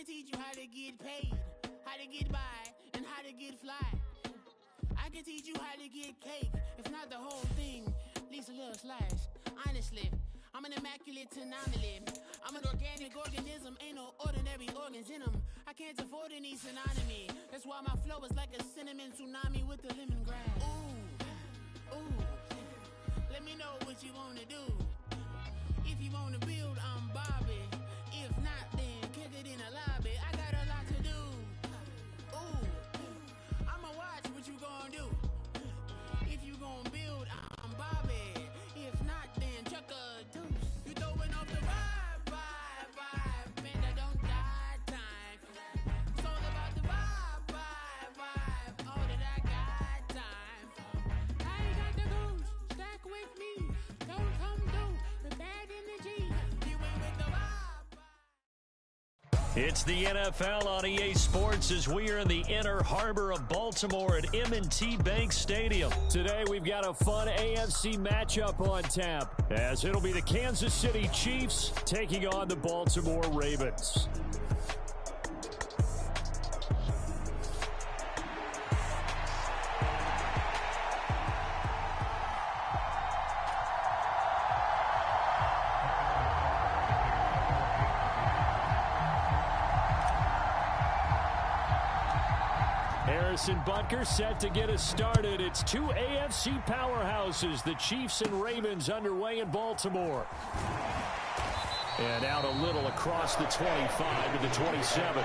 teach you how to get paid, how to get by, and how to get fly. I can teach you how to get cake, if not the whole thing, at least a little slice. Honestly, I'm an immaculate anomaly. I'm an organic organism, ain't no ordinary organs in them. I can't afford any synonymy. That's why my flow is like a cinnamon tsunami with the lemongrass. Ooh, ooh, let me know what you wanna do. If you wanna build, I'm Bobby. If not, then kick it in the lobby. I got a lot to do. Ooh, I'ma watch what you gonna do. If you gonna build, I'm Bobby. If not, then chuck a deuce. You throwing off the vibe. Man, I don't got time. It's all about the vibe. All that I got time. I ain't got the goose. Stack with me. Don't come through the bad energy. You ain't with the vibe. It's the NFL on EA Sports as we are in the inner harbor of Baltimore at M&T Bank Stadium. Today we've got a fun AFC matchup on tap as it'll be the Kansas City Chiefs taking on the Baltimore Ravens. Harrison Butker set to get us started. It's two AFC powerhouses, the Chiefs and Ravens, underway in Baltimore. And out a little across the 25 to the 27.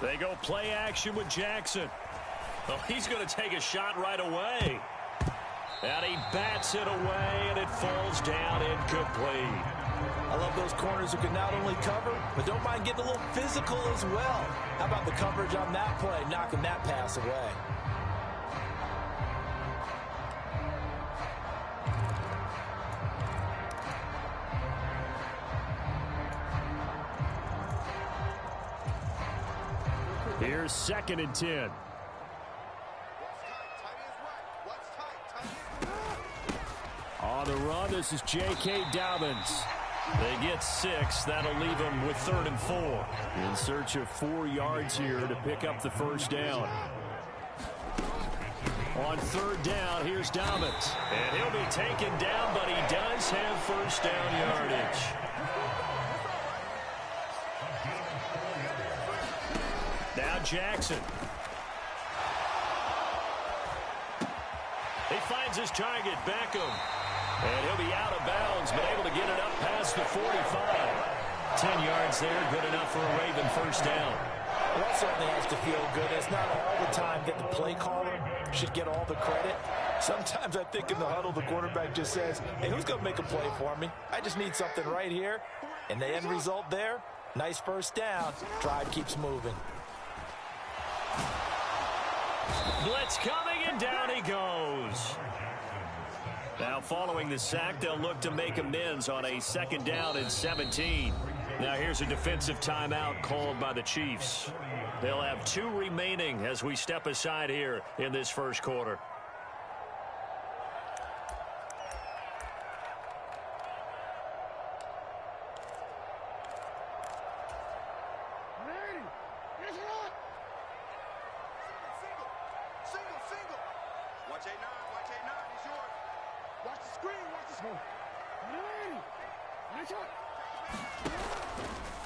They go play action with Jackson. Oh, he's going to take a shot right away. And he bats it away, and it falls down incomplete. I love those corners who can not only cover, but don't mind getting a little physical as well. How about the coverage on that play, knocking that pass away? Here's 2nd and 10. On the run, this is J.K. Dobbins. They get 6. That'll leave them with 3rd and 4. In search of 4 yards here to pick up the first down. On 3rd down, here's Dobbins. And he'll be taken down, but he does have first down yardage. Now Jackson. He finds his target, Beckham. And he'll be out of bounds, but able to get it up past the 45. 10 yards there, good enough for a Raven first down. Well, that certainly has to feel good. It's not all the time that the play caller should get all the credit. Sometimes I think in the huddle, the quarterback just says, hey, who's going to make a play for me? I just need something right here. And the end result there, nice first down. Drive keeps moving. Blitz coming, and down he goes. Now, following the sack, they'll look to make amends on a 2nd down and 17. Now, here's a defensive timeout called by the Chiefs. They'll have 2 remaining as we step aside here in this first quarter.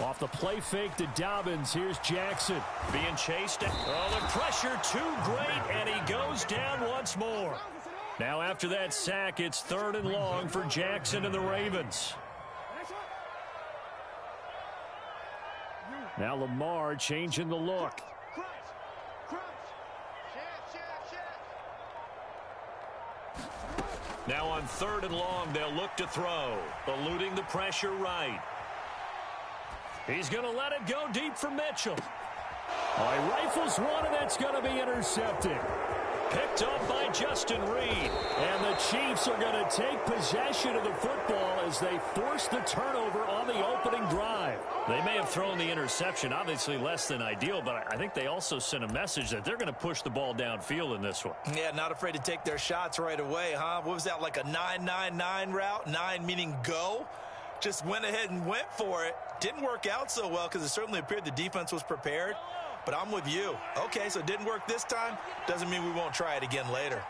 Off the play fake to Dobbins. Here's Jackson being chased. Oh, the pressure too great, and he goes down once more. Now after that sack, it's 3rd and long for Jackson and the Ravens. Now Lamar changing the look. Now on 3rd and long, they'll look to throw, eluding the pressure right. He's going to let it go deep for Mitchell. Oh, he rifles one, and that's going to be intercepted. Picked up by Justin Reed. And the Chiefs are going to take possession of the football as they force the turnover on the opening drive. They may have thrown the interception, obviously less than ideal, but I think they also sent a message that they're going to push the ball downfield in this one. Yeah, not afraid to take their shots right away, huh? What was that, like a 9-9-9 route? 9 meaning go? Just went ahead and went for it. Didn't work out so well because it certainly appeared the defense was prepared. But I'm with you. Okay, so it didn't work this time. Doesn't mean we won't try it again later.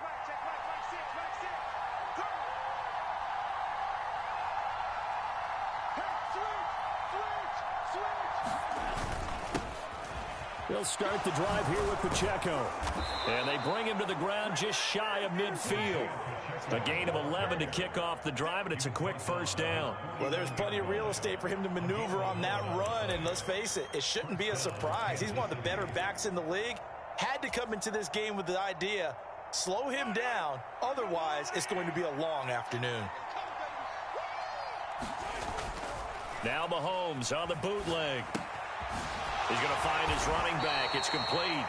They'll start the drive here with Pacheco. And they bring him to the ground just shy of midfield. A gain of 11 to kick off the drive, and it's a quick first down. Well, there's plenty of real estate for him to maneuver on that run, and let's face it, it shouldn't be a surprise. He's one of the better backs in the league. Had to come into this game with the idea, slow him down, otherwise it's going to be a long afternoon. Now Mahomes on the bootleg. He's going to find his running back. It's complete.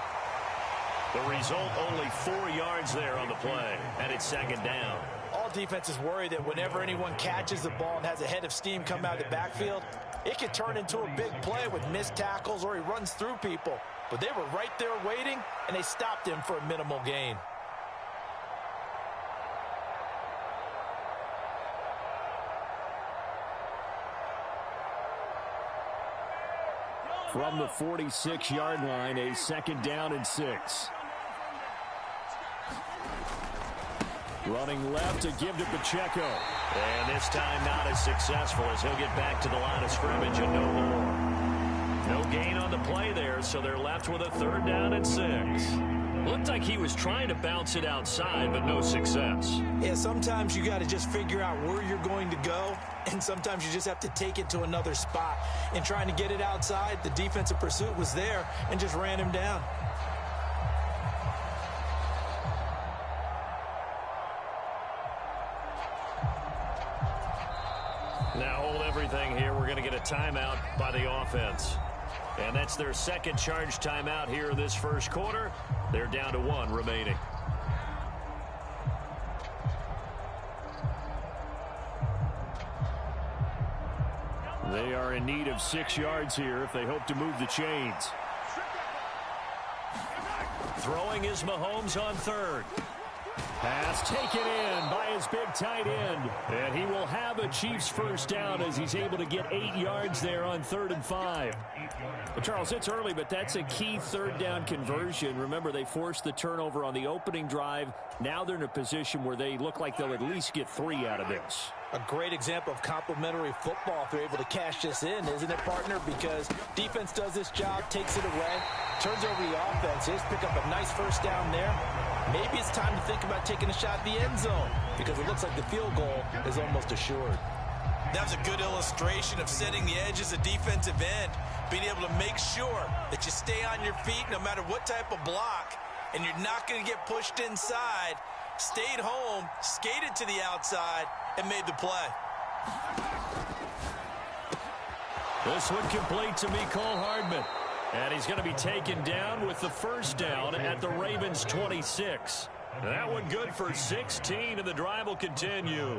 The result, only 4 yards there on the play, and it's 2nd down. All defenses worry that whenever anyone catches the ball and has a head of steam come out of the backfield, it could turn into a big play with missed tackles or he runs through people. But they were right there waiting, and they stopped him for a minimal gain. From the 46-yard line, a 2nd down and 6. Running left to give to Pacheco. And this time not as successful as he'll get back to the line of scrimmage and no more. No gain on the play there, so they're left with a 3rd down and 6. Looked like he was trying to bounce it outside, but no success. Yeah, sometimes you got to just figure out where you're going to go, and sometimes you just have to take it to another spot. In trying to get it outside, the defensive pursuit was there and just ran him down. Now hold everything here. We're going to get a timeout by the offense. And that's their 2nd charge timeout here in this first quarter. They're down to 1 remaining. They are in need of 6 yards here if they hope to move the chains. Throwing is Mahomes on 3rd. Pass taken in by his big tight end. And he will have a Chiefs first down as he's able to get 8 yards there on 3rd and 5. Well, Charles, it's early, but that's a key 3rd down conversion. Remember, they forced the turnover on the opening drive. Now they're in a position where they look like they'll at least get 3 out of this. A great example of complementary football if they're able to cash this in, isn't it, partner? Because defense does this job, takes it away, turns over the offense. Just pick up a nice first down there. Maybe it's time to think about taking a shot at the end zone because it looks like the field goal is almost assured. That was a good illustration of setting the edge as a defensive end, being able to make sure that you stay on your feet no matter what type of block, and you're not going to get pushed inside. Stayed home, skated to the outside, and made the play. This one complete to Mecole Hardman. And he's going to be taken down with the first down at the Ravens' 26. That one good for 16, and the drive will continue.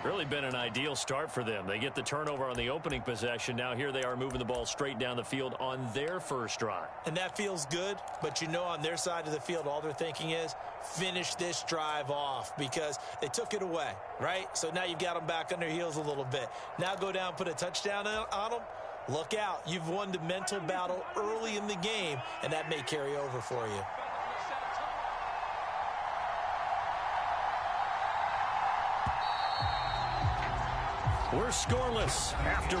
Really been an ideal start for them. They get the turnover on the opening possession. Now here they are moving the ball straight down the field on their first drive. And that feels good, but you know on their side of the field all they're thinking is finish this drive off because they took it away, right? So now you've got them back on their heels a little bit. Now go down, put a touchdown on them. Look out. You've won the mental battle early in the game, and that may carry over for you. We're scoreless after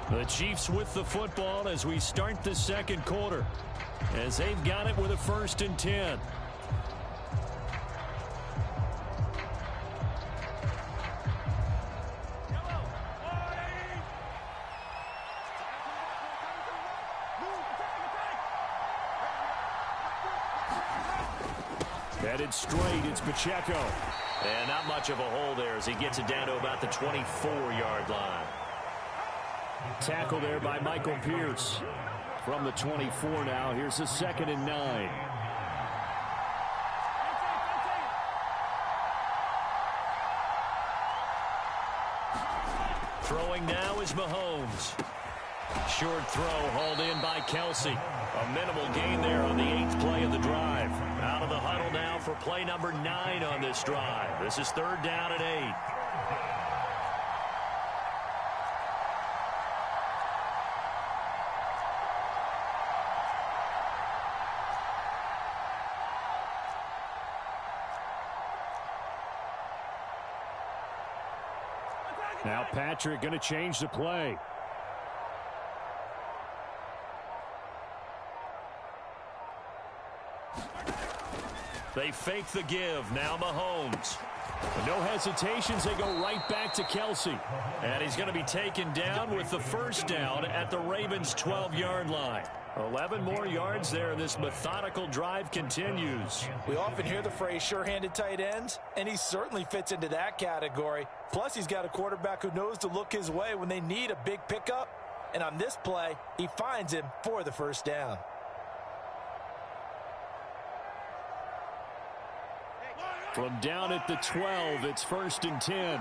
1. The Chiefs with the football as we start the second quarter, as they've got it with a 1st and 10. Headed straight, it's Pacheco. And not much of a hole there as he gets it down to about the 24-yard line. Tackle there by Michael Pierce. From the 24 now, here's the 2nd and 9. Throwing now is Mahomes. Short throw hauled in by Kelsey. A minimal gain there on the 8th play of the drive. Out of the huddle now for play number 9 on this drive. This is 3rd down and 8. Now Patrick going to change the play. They fake the give. Now Mahomes. No hesitations. They go right back to Kelsey. And he's going to be taken down with the 1st down at the Ravens' 12-yard line. 11 more yards there, and this methodical drive continues. We often hear the phrase sure-handed tight ends, and he certainly fits into that category. Plus, he's got a quarterback who knows to look his way when they need a big pickup. And on this play, he finds him for the 1st down. From down at the 12, it's 1st and 10.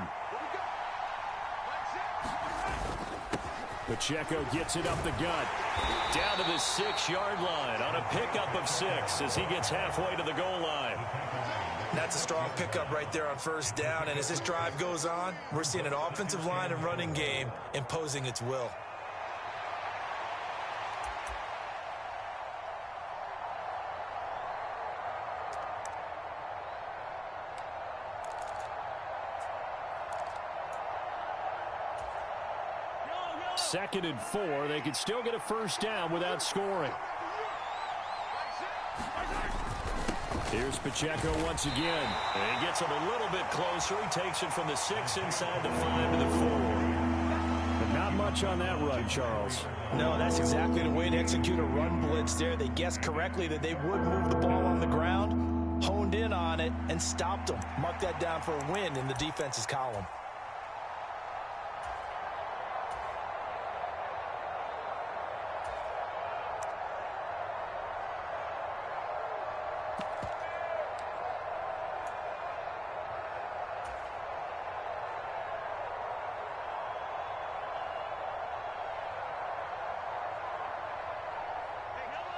Pacheco gets it up the gut. Down to the 6-yard line on a pickup of 6 as he gets halfway to the goal line. That's a strong pickup right there on 1st down. And as this drive goes on, we're seeing an offensive line and running game imposing its will. Second and 4. They could still get a 1st down without scoring. Here's Pacheco once again. And he gets him a little bit closer. He takes it from the 6 inside the 5 to the 4. But not much on that run, Charles. No, that's exactly the way to execute a run blitz there. They guessed correctly that they would move the ball on the ground, honed in on it, and stopped them. Mark that down for a win in the defense's column.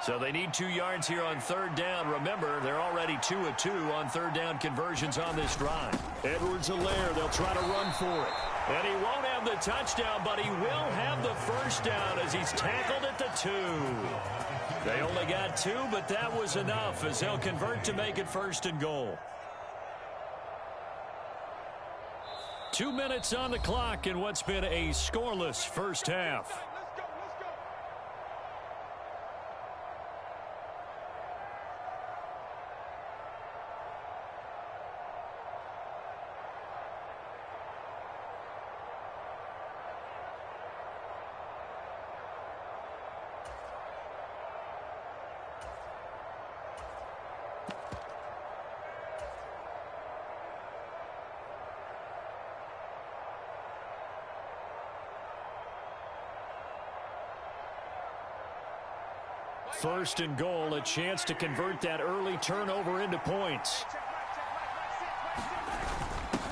So they need 2 yards here on 3rd down. Remember, they're already 2 of 2 on 3rd down conversions on this drive. Edwards-Helaire, they'll try to run for it. And he won't have the touchdown, but he will have the 1st down as he's tackled at the 2. They only got 2, but that was enough as they'll convert to make it 1st and goal. 2 minutes on the clock in what's been a scoreless first half. First and goal, a chance to convert that early turnover into points.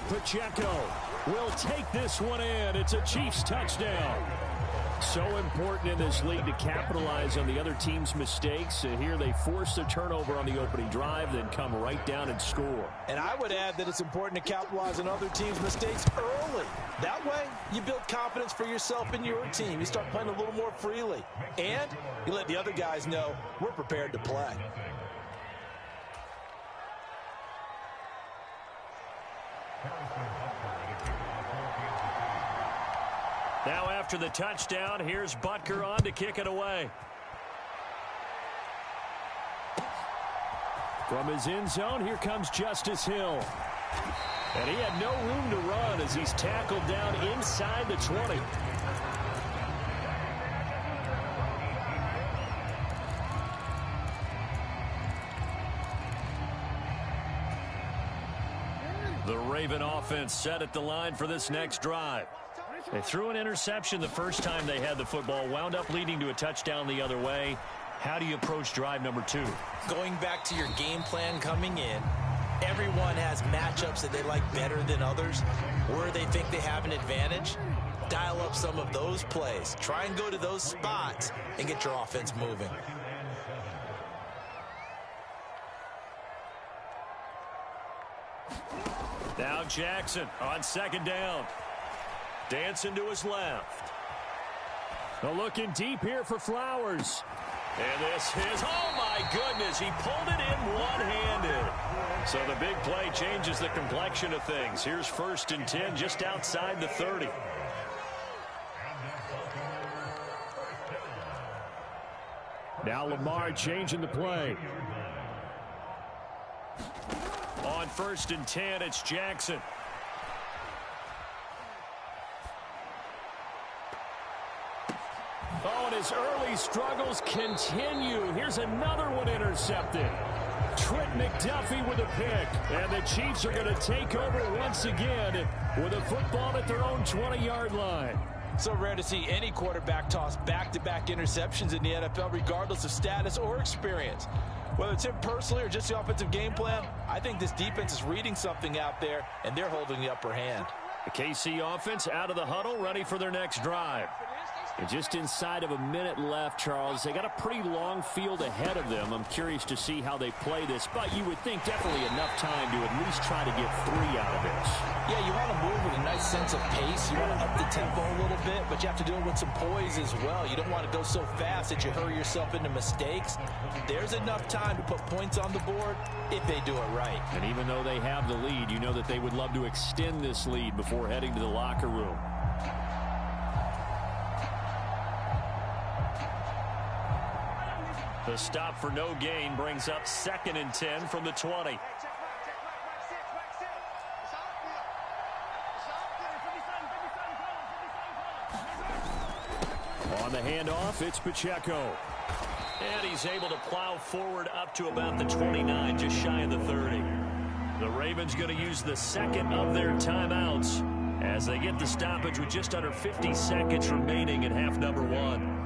Pacheco will take this one in. It's a Chiefs touchdown. So important in this league to capitalize on the other team's mistakes. Here they force the turnover on the opening drive, then come right down and score. And I would add that it's important to capitalize on other teams' mistakes early. That way, you build confidence for yourself and your team. You start playing a little more freely. And you let the other guys know we're prepared to play. Now after the touchdown, here's Butker on to kick it away. From his end zone, here comes Justice Hill. And he had no room to run as he's tackled down inside the 20. The Raven offense set at the line for this next drive. They threw an interception the first time they had the football, wound up leading to a touchdown the other way. How do you approach drive number 2? Going back to your game plan coming in, everyone has matchups that they like better than others, where they think they have an advantage. Dial up some of those plays. Try and go to those spots and get your offense moving. Now Jackson on second down. Dancing to his left. Looking deep here for Flowers. And this is, oh my goodness, he pulled it in one-handed. So the big play changes the complexion of things. Here's 1st and 10 just outside the 30. Now Lamar changing the play. On 1st and 10, it's Jackson. Oh, and his early struggles continue. Here's another one intercepted. Trent McDuffie with a pick. And the Chiefs are going to take over once again with a football at their own 20-yard line. So rare to see any quarterback toss back-to-back interceptions in the NFL, regardless of status or experience. Whether it's him personally or just the offensive game plan, I think this defense is reading something out there, and they're holding the upper hand. The KC offense out of the huddle, ready for their next drive. And just inside of a minute left, Charles, they got a pretty long field ahead of them. I'm curious to see how they play this, but you would think definitely enough time to at least try to get 3 out of this. Yeah, you want to move with a nice sense of pace. You want to up the tempo a little bit, but you have to do it with some poise as well. You don't want to go so fast that you hurry yourself into mistakes. There's enough time to put points on the board if they do it right. And even though they have the lead, you know that they would love to extend this lead before heading to the locker room. The stop for no gain brings up 2nd and 10 from the 20. On the handoff, it's Pacheco. And he's able to plow forward up to about the 29, just shy of the 30. The Ravens going to use the 2nd of their timeouts as they get the stoppage with just under 50 seconds remaining in half number 1.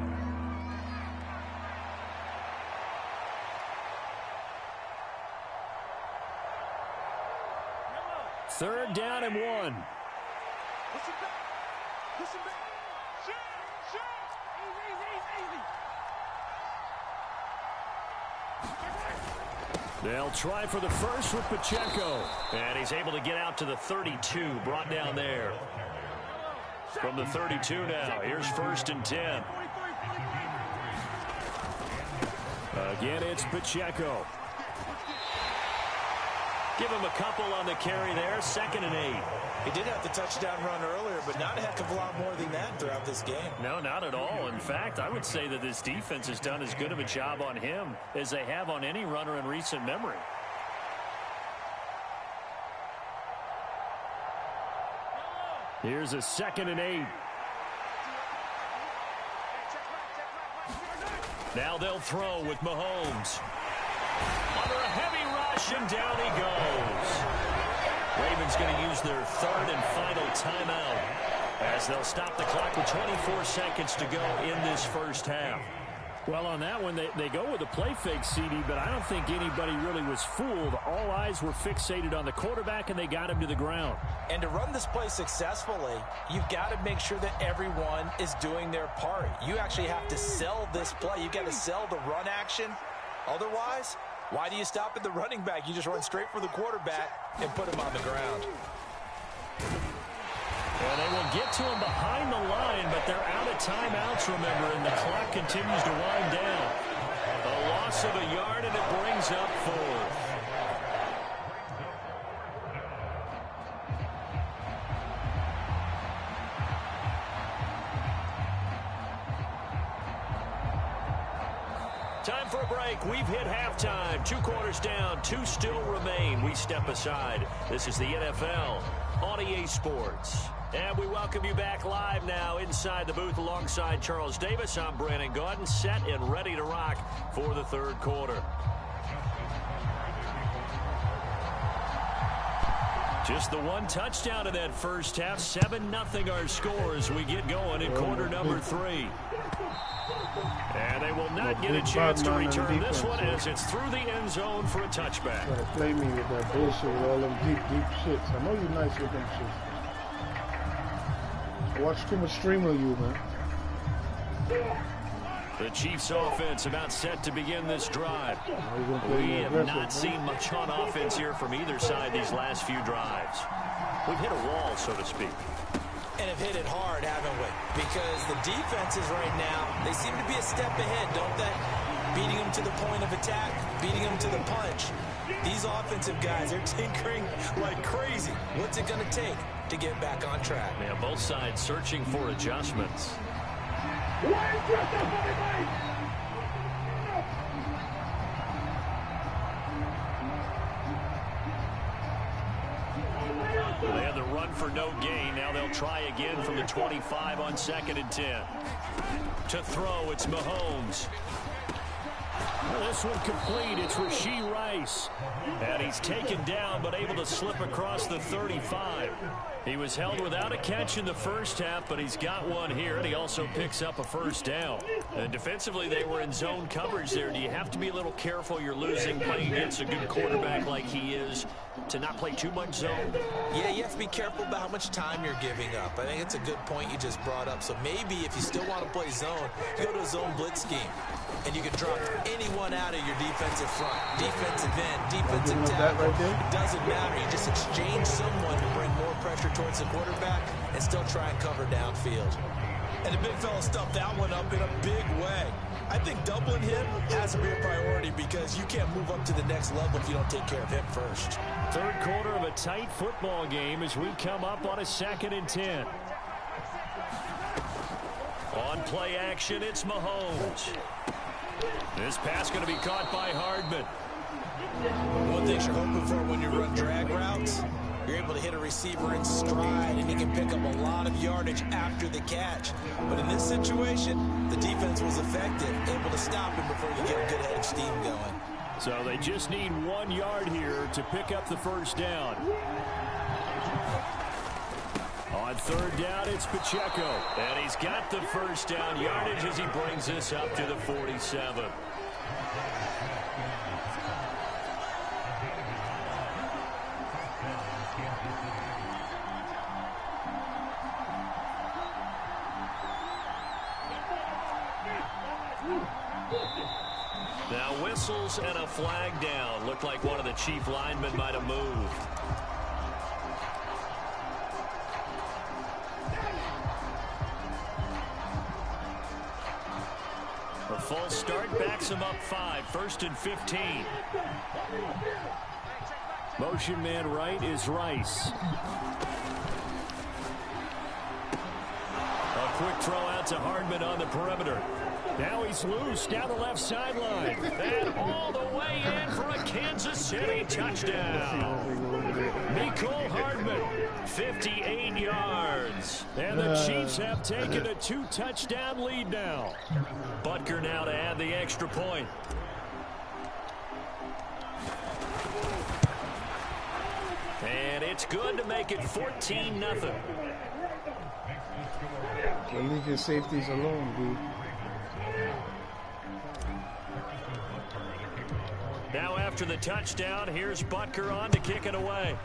3rd down and 1. Listen back. Listen back. Shoot. Easy. They'll try for the first with Pacheco. And he's able to get out to the 32, brought down there. From the 32 now, here's 1st and 10. Again, it's Pacheco. Give him a couple on the carry there, 2nd and 8. He did have the touchdown run earlier, but not a heck of a lot more than that throughout this game. No, not at all. In fact, I would say that this defense has done as good of a job on him as they have on any runner in recent memory. Here's a 2nd and 8. Now they'll throw with Mahomes. Under a heavy rush, and down he goes. Ravens going to use their 3rd and final timeout as they'll stop the clock with 24 seconds to go in this first half. Well, on that one, they go with a play fake, CD, but I don't think anybody really was fooled. All eyes were fixated on the quarterback, and they got him to the ground. And to run this play successfully, you've got to make sure that everyone is doing their part. You actually have to sell this play. You've got to sell the run action. Otherwise, why do you stop at the running back? You just run straight for the quarterback and put him on the ground. Well, they will get to him behind the line, but they're out of timeouts, remember, and the clock continues to wind down. A loss of a yard, and it brings up 4th. Time for a break. We've hit halftime. 2 quarters down. 2 still remain. We step aside. This is the NFL on EA Sports. And we welcome you back live now inside the booth alongside Charles Davis. I'm Brandon Gaudin, set and ready to rock for the 3rd quarter. Just the one touchdown in that first half. 7-0 our score as we get going in quarter number 3. And they will not get a chance to return this one as it's through the end zone for a touchback. Try to play me with that bullshit with all them deep shits. I know you're nice with them shits. I watch too much stream of you, man. The Chiefs offense about set to begin this drive. We have not seen much on offense here from either side these last few drives. We've hit a wall, so to speak. And have hit it hard, haven't we? Because the defenses right now, they seem to be a step ahead, don't they? Beating them to the point of attack, beating them to the punch. These offensive guys are tinkering like crazy. What's it going to take to get back on track? Yeah, both sides searching for adjustments. They had the run for no gain. Now they'll try again from the 25 on 2nd and 10. To throw, it's Mahomes. This one complete. It's Rashee Rice. And he's taken down but able to slip across the 35. He was held without a catch in the first half, but he's got one here, and he also picks up a first down. And defensively, they were in zone coverage there. Do you have to be a little careful? You're losing playing against a good quarterback like he is to not play too much zone? Yeah, you have to be careful about how much time you're giving up. I think it's a good point you just brought up. So maybe if you still want to play zone, you go to a zone blitz scheme. And you can drop anyone out of your defensive front, defensive end, defensive tackle. It doesn't matter. You just exchange someone to bring more pressure towards the quarterback and still try and cover downfield. And the big fella stuffed that one up in a big way. I think doubling him has to be a priority because you can't move up to the next level if you don't take care of him first. Third quarter of a tight football game as we come up on a 2nd and 10. On play action, it's Mahomes. This pass going to be caught by Hardman. One thing you're hoping for when you run drag routes, you're able to hit a receiver in stride, and he can pick up a lot of yardage after the catch. But in this situation, the defense was effective, able to stop him before you get a good head of steam going. So they just need 1 yard here to pick up the first down. On 3rd down, it's Pacheco. And he's got the first down yardage as he brings this up to the 47. Now whistles and a flag down. Looked like one of the Chief linemen might have moved. A false start backs him up 5. 1st and 15. Motion man right is Rice. A quick throw out to Hardman on the perimeter. Now he's loose down the left sideline. And all the way in for a Kansas City touchdown. Mecole Hardman, 58 yards. And the Chiefs have taken a 2-touchdown lead now. Butker now to add the extra point. And it's good to make it 14-0. Leave your safeties alone, dude. Now after the touchdown, here's Butker on to kick it away.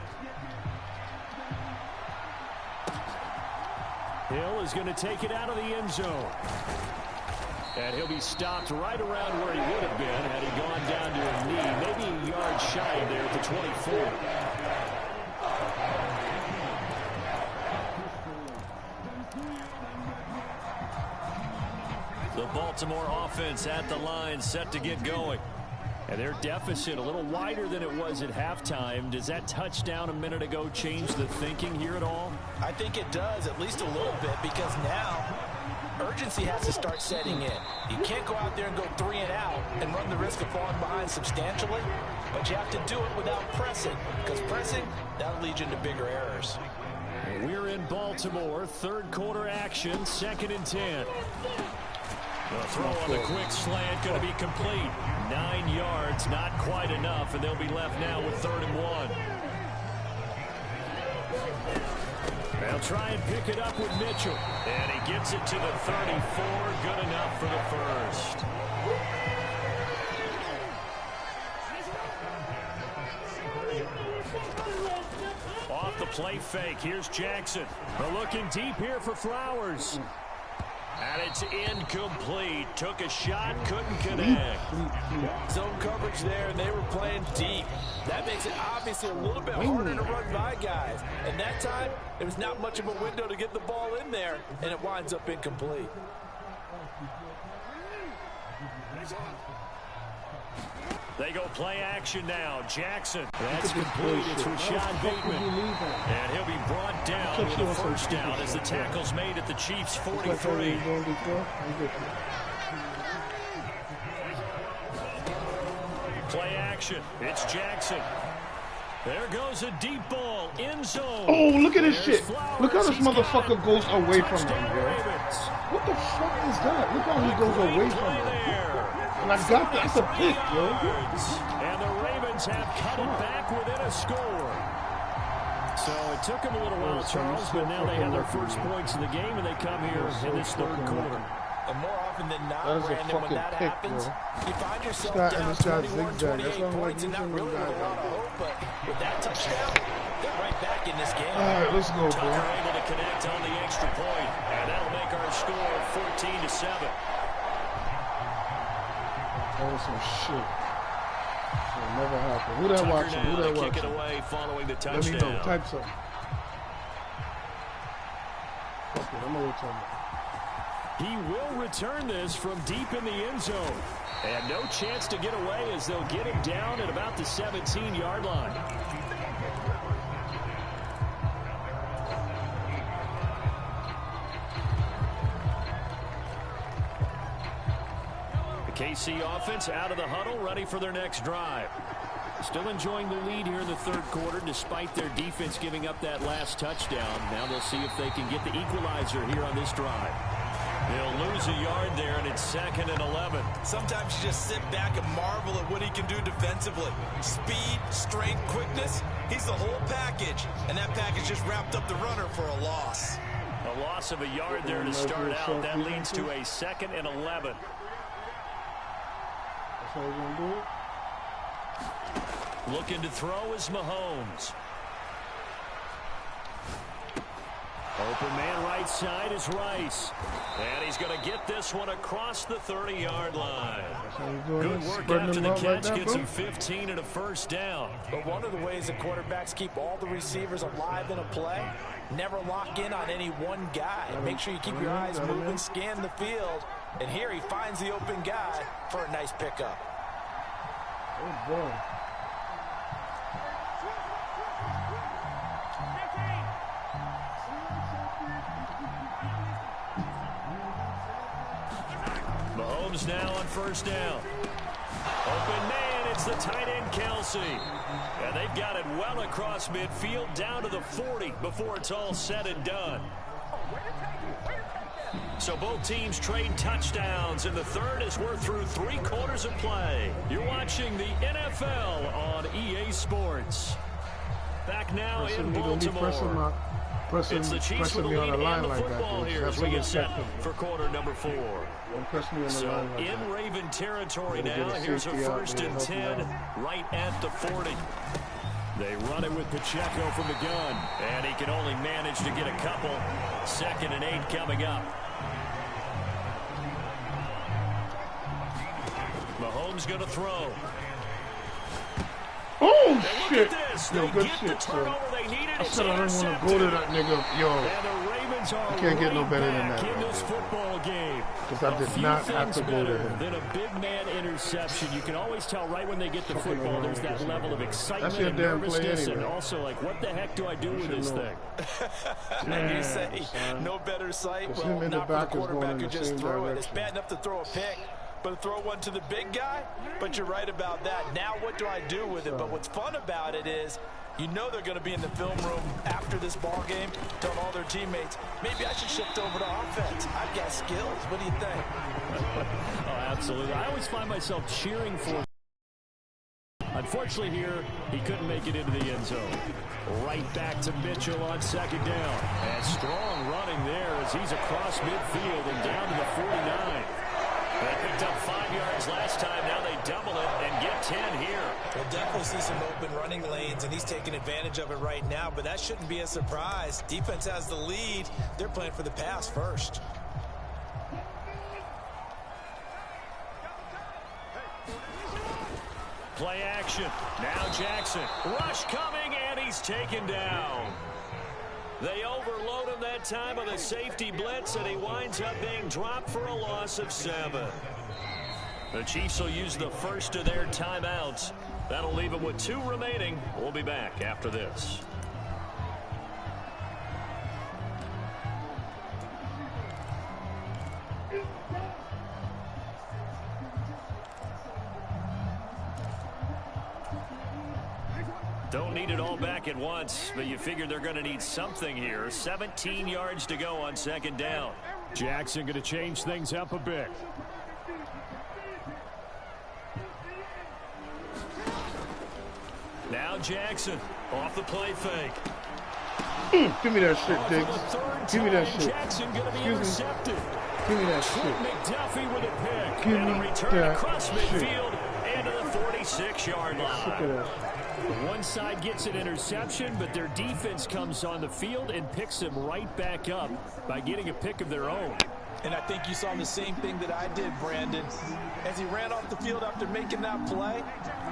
Hill is going to take it out of the end zone. And he'll be stopped right around where he would have been had he gone down to a knee. Maybe a yard shy of there at the 24. The Baltimore offense at the line set to get going. And their deficit a little wider than it was at halftime. Does that touchdown a minute ago change the thinking here at all? I think it does, at least a little bit, because now urgency has to start setting in. You can't go out there and go 3 and out and run the risk of falling behind substantially, but you have to do it without pressing, because pressing, that'll lead you into bigger errors. We're in Baltimore, 3rd quarter action, 2nd and 10. The throw on the quick slant going to be complete. 9 yards, not quite enough, and they'll be left now with 3rd and 1. They'll try and pick it up with Mitchell. And he gets it to the 34. Good enough for the first. Off the play fake. Here's Jackson. They're looking deep here for Flowers. And it's incomplete. Took a shot, couldn't connect. Zone coverage there, and they were playing deep. That makes it obviously a little bit harder to run by guys. And that time, there was not much of a window to get the ball in there, and it winds up incomplete. They go play action now. Jackson. That's complete. It's Rashad Bateman. And he'll be brought down with a first down as the tackle's made at the Chiefs' 43. Play action. It's Jackson. There goes a deep ball. End zone. Oh, look at this shit. Look how this motherfucker goes away from him, bro. What the fuck is that? Look how he goes away from him. And I got that. It's a pick, yo. And the Ravens have cut it back within a score. So it took them a little while, Charles, but now they have their first points in the game, and they come here in this third quarter. And more often than not, that is Brandon, when that pick, happens, bro. you find yourself down 21, 28 points and not really with a lot of hope. But with that touchdown, they're right back in this game. All right, let's go, bro. Tucker able to connect on the extra point, and that'll make our score 14-7. That was some shit. It'll never happen. Who that watching? Who that watching? Kick it away following the touchdown. Let me know. Type something. Fuck it. I'm gonna tell you. He will return this from deep in the end zone. And no chance to get away as they'll get him down at about the 17-yard line. The KC offense out of the huddle, ready for their next drive. Still enjoying the lead here in the third quarter despite their defense giving up that last touchdown. Now they'll see if they can get the equalizer here on this drive. They'll lose a yard there, and it's 2nd and 11. Sometimes you just sit back and marvel at what he can do defensively. Speed, strength, quickness, he's the whole package. And that package just wrapped up the runner for a loss. A loss of a yard there to start out. That leads to a 2nd and 11. That's how we're going to do it. Looking to throw is Mahomes. Open man right side is Rice. And he's going to get this one across the 30-yard line. Good work after the catch. Gets him 15 and a first down. But one of the ways that quarterbacks keep all the receivers alive in a play, never lock in on any one guy. Make sure you keep your eyes moving, scan the field. And here he finds the open guy for a nice pickup. Oh, boy. Mahomes now on first down. Open man, it's the tight end Kelsey. And they've got it well across midfield down to the 40 before it's all said and done. So both teams trade touchdowns in the third as we're through 3 quarters of play. You're watching the NFL on EA Sports. Back now in Baltimore. It's the Chiefs with the lead and the football here as we get set for quarter number 4. So in Raven territory now, here's a 1st and 10 right at the 40. They run it with Pacheco from the gun, and he can only manage to get a couple. 2nd and 8 coming up. Mahomes going to throw. Oh, shit. Yo, good shit, bro. I said I don't want to go to that nigga. Yo, I can't get no better than that. Because I did not have to go to him. Then a big man interception. You can always tell right when they get the football, there's that level of excitement and nervousness. And also, like, what the heck do I do with this thing? And you say, no better sight? Well, not for the quarterback who just threw it. It's bad enough to throw a pick, but throw one to the big guy? But you're right about that. Now what do I do with it? But what's fun about it is, you know they're going to be in the film room after this ball game, telling all their teammates, maybe I should shift over to offense. I've got skills. What do you think? Oh, absolutely. I always find myself cheering for Unfortunately here, he couldn't make it into the end zone. Right back to Mitchell on second down. And strong running there as he's across midfield and down to the 49. They picked up 5 yards last time. Now they double it and get 10 here. We'll definitely see some open running lanes, and he's taking advantage of it right now, but that shouldn't be a surprise. Defense has the lead. They're playing for the pass first. Play action. Now Jackson. Rush coming, and he's taken down. They overload him that time with a safety blitz, and he winds up being dropped for a loss of 7. The Chiefs will use the first of their timeouts. That'll leave them with 2 remaining. We'll be back after this. Don't need it all back at once, but you figure they're going to need something here. 17 yards to go on second down. Jackson going to change things up a bit. Now Jackson off the play fake. Give me that shit, Diggs. Give me that shit. Jackson going to be intercepted. Give me that shit. McDuffie with a pick. Give and me a return that across shit. midfield into the 46-yard line. One side gets an interception, but their defense comes on the field and picks them right back up by getting a pick of their own. And I think you saw the same thing that I did, Brandon. As he ran off the field after making that play,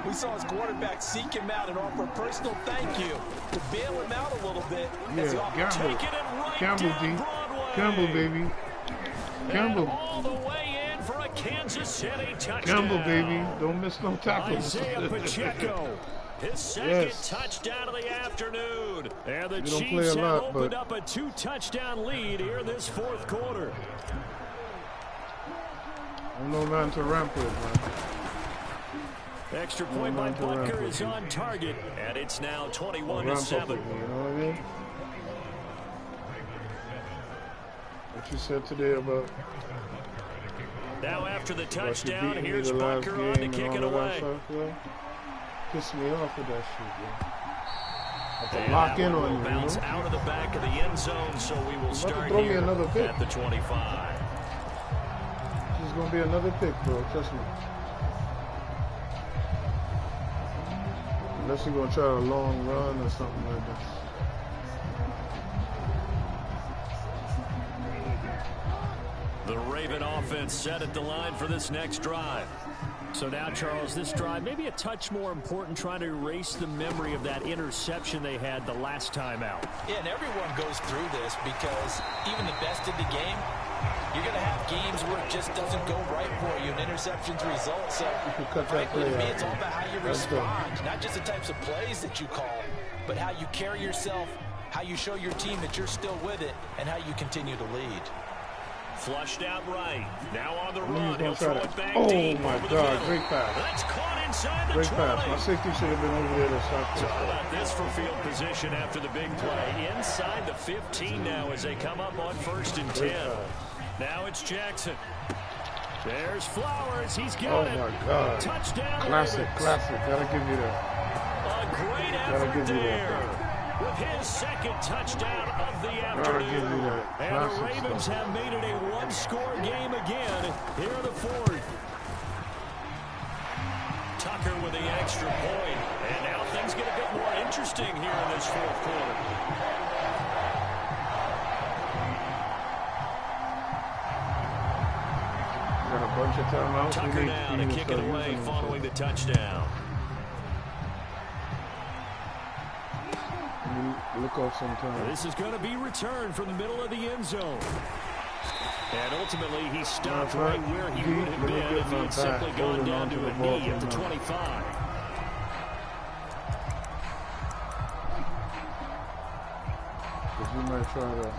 we saw his quarterback seek him out and offer a personal thank you to bail him out a little bit. Yeah, Campbell, D. Campbell, baby. Campbell. All the way in for a Kansas City touchdown. Campbell, baby. Don't miss no tackles. Isaiah Pacheco. His second touchdown of the afternoon. And the Chiefs have opened up a 2-touchdown lead here in this fourth quarter. I'm no man to ramp with, man. Extra point by Butker is on target, and it's now 21-7. You know what I mean? What you said today about... Now after the touchdown, here's Butker on to kick it away. Piss me off with that shit, man. I have to lock in on you, bounce out of the back of the end zone, so we will start here at the 25. This is going to be another pick, bro. Trust me. Unless you're going to try a long run or something like that. The Raven offense set at the line for this next drive. So now, Charles, this drive maybe a touch more important, trying to erase the memory of that interception they had the last time out. Yeah, and everyone goes through this because even the best in the game, you're going to have games where it just doesn't go right for you, and interceptions result. So, frankly, to me, it's all about how you respond, not just the types of plays that you call, but how you carry yourself, how you show your team that you're still with it, and how you continue to lead. Flushed out right. Now on the run. He'll throw it back deep. Oh, my God. Great pass. That's caught inside the 20. Great pass. My safety should have been over there to stop this. How about this for field position after the big play? Inside the 15 now as they come up on 1st and 10. Now it's Jackson. There's Flowers. He's got it. Oh, my God. Touchdown. Classic. Gotta give you that. A great effort there. With his second touchdown of the afternoon. And the Ravens have made it a one-score game again here in the fourth. Tucker with the extra point. And now things get a bit more interesting here in this fourth quarter. Got a bunch of timeouts. Tucker now to kick it away following the touchdown. Look off sometime. This is going to be returned from the middle of the end zone. And ultimately, he stopped right where he would have been if he had simply gone down to a knee at the 25. Because you might try to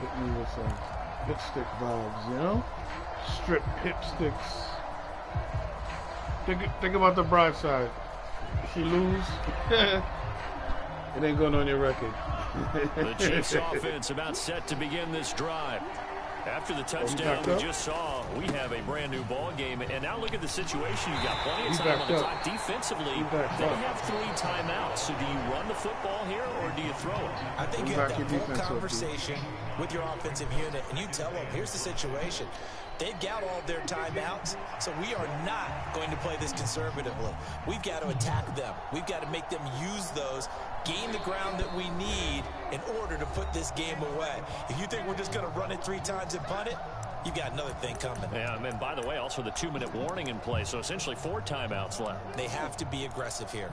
hit me with some hip stick vibes, you know? Strip hip sticks. Think about the bright side. If she lose, it ain't going on your record. The Chiefs offense about set to begin this drive. After the touchdown we just saw, we have a brand new ball game. And now look at the situation. You got plenty of time on the clock. Defensively, they have 3 timeouts. So do you run the football here or do you throw it? I think you have that full conversation with your offensive unit, and you tell them, here's the situation. They've got all their timeouts, so we are not going to play this conservatively. We've got to attack them. We've got to make them use those, gain the ground that we need in order to put this game away. If you think we're just going to run it 3 times and punt it, you've got another thing coming. Yeah, and by the way, also the 2-minute warning in play, so essentially 4 timeouts left. They have to be aggressive here.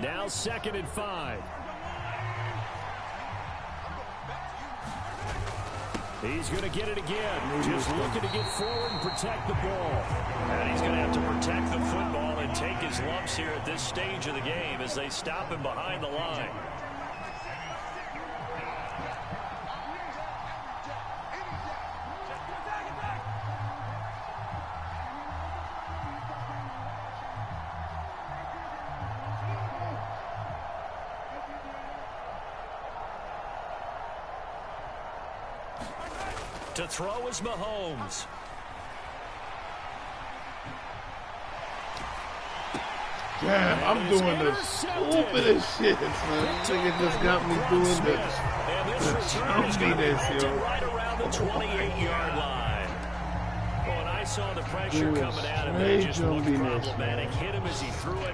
Now 2nd and 5. He's going to get it again. Just looking to get forward and protect the ball. And he's going to have to protect the football and take his lumps here at this stage of the game as they stop him behind the line. To throw is Mahomes. Damn, I'm doing the stupidest shit, man. Nigga just got me doing this. And this return is going to be right around the 28-yard line. Well, and I saw the pressure coming at him, and it just looked problematic. Hit him as he threw it,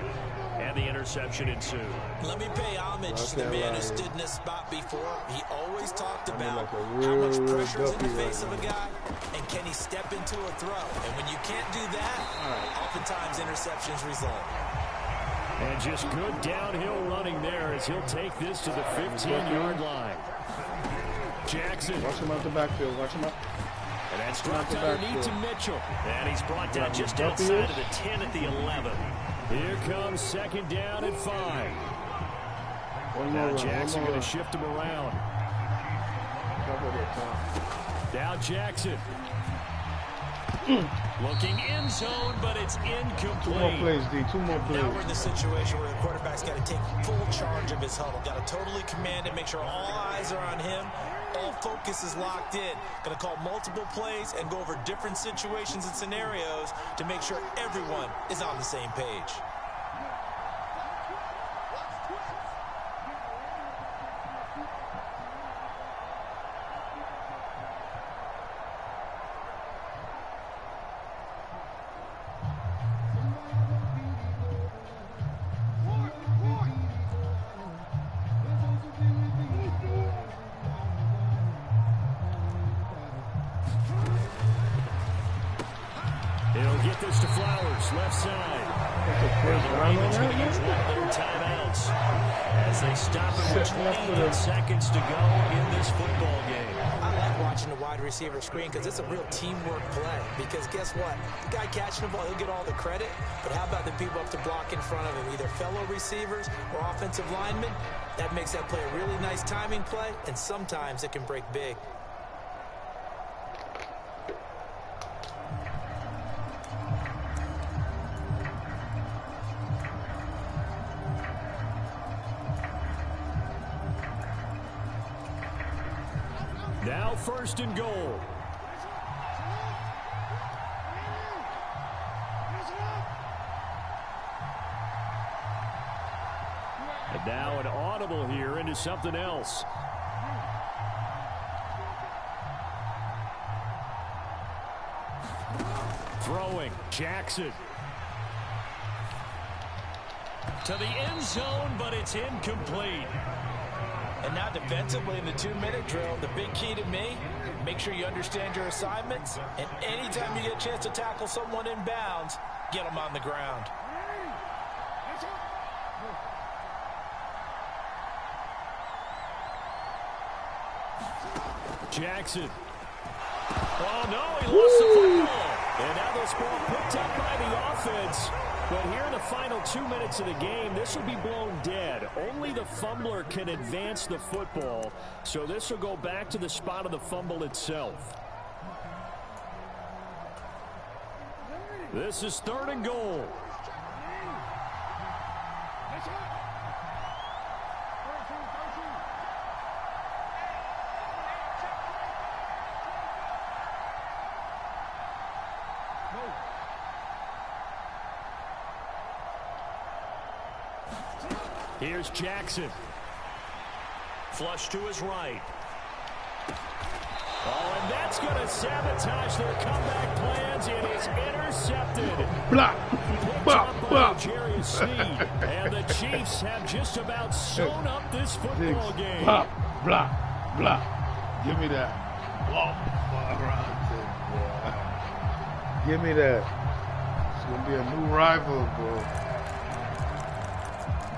and the interception ensued. Let me pay homage to the man who stood in this spot before. He always talked about how much pressure is in the face of a guy, and can he step into a throw. And when you can't do that, oftentimes interceptions result. And just good downhill running there as he'll take this to the 15-yard line. Jackson. Watch him out the backfield. Watch him out. And that's dropped underneath to Mitchell. And he's brought down just outside of the 10 at the 11. Here comes 2nd down and 5. Now Jackson going to shift him around. Now Jackson. Looking end zone, but it's incomplete. 2 more plays, D. 2 more plays. Now we're in the situation where the quarterback's got to take full charge of his huddle. Got to totally command it, make sure all eyes are on him. All focus is locked in. Going to call multiple plays and go over different situations and scenarios to make sure everyone is on the same page. He'll get this to Flowers, left side. The Ravens going to use one of their timeouts as they stop him with 28 seconds to go in this football game. I like watching the wide receiver screen because it's a real teamwork play. Because guess what? The guy catching the ball, he'll get all the credit. But how about the people up to block in front of him, either fellow receivers or offensive linemen? That makes that play a really nice timing play, and sometimes it can break big. Now 1st and goal. And now an audible here into something else. Throwing, Jackson. To the end zone, but it's incomplete. And now defensively in the 2-minute drill, the big key to me, make sure you understand your assignments. And anytime you get a chance to tackle someone in bounds, get them on the ground. Jackson. Oh, no, he lost the football. And now this ball picked up by the offense. But here in the final 2 minutes of the game, this will be blown dead. Only the fumbler can advance the football, so this will go back to the spot of the fumble itself. This is 3rd and goal. Here's Jackson. Flush to his right. Oh, and that's going to sabotage their comeback plans. It is intercepted. Block. Block, block. And the Chiefs have just about sewn up this football game. Block, block, block. Give me that. Give me that. It's going to be a new rival, bro.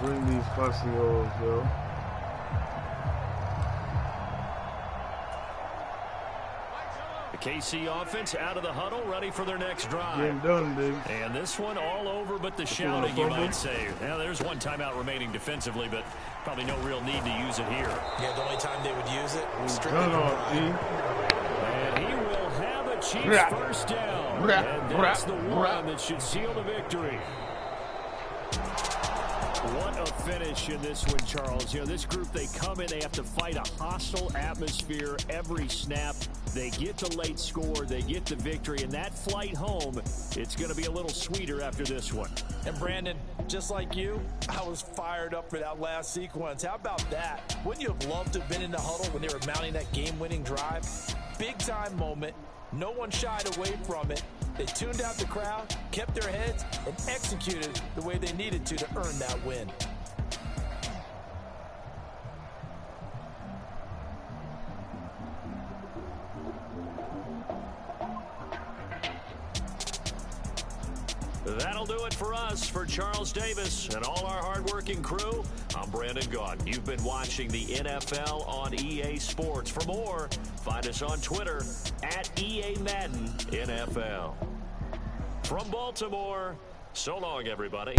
Bring these fussy hoes, yo. The KC offense out of the huddle, ready for their next drive. Game done, baby. And this one all over but the shouting, you might say. Now, there's one timeout remaining defensively, but probably no real need to use it here. Yeah, the only time they would use it was strictly And he will have a Chiefs first down. And that's the one that should seal the victory. What a finish in this one, Charles. You know, this group, they come in, they have to fight a hostile atmosphere every snap. They get the late score, they get the victory, and that flight home, it's going to be a little sweeter after this one. And Brandon, just like you, I was fired up for that last sequence. How about that? Wouldn't you have loved to have been in the huddle when they were mounting that game-winning drive? Big-time moment. No one shied away from it. They tuned out the crowd, kept their heads, and executed the way they needed to earn that win. That'll do it for us. For Charles Davis and all our hardworking crew, I'm Brandon Gaughan. You've been watching the NFL on EA Sports. For more, find us on Twitter at EA Madden NFL. From Baltimore, so long, everybody.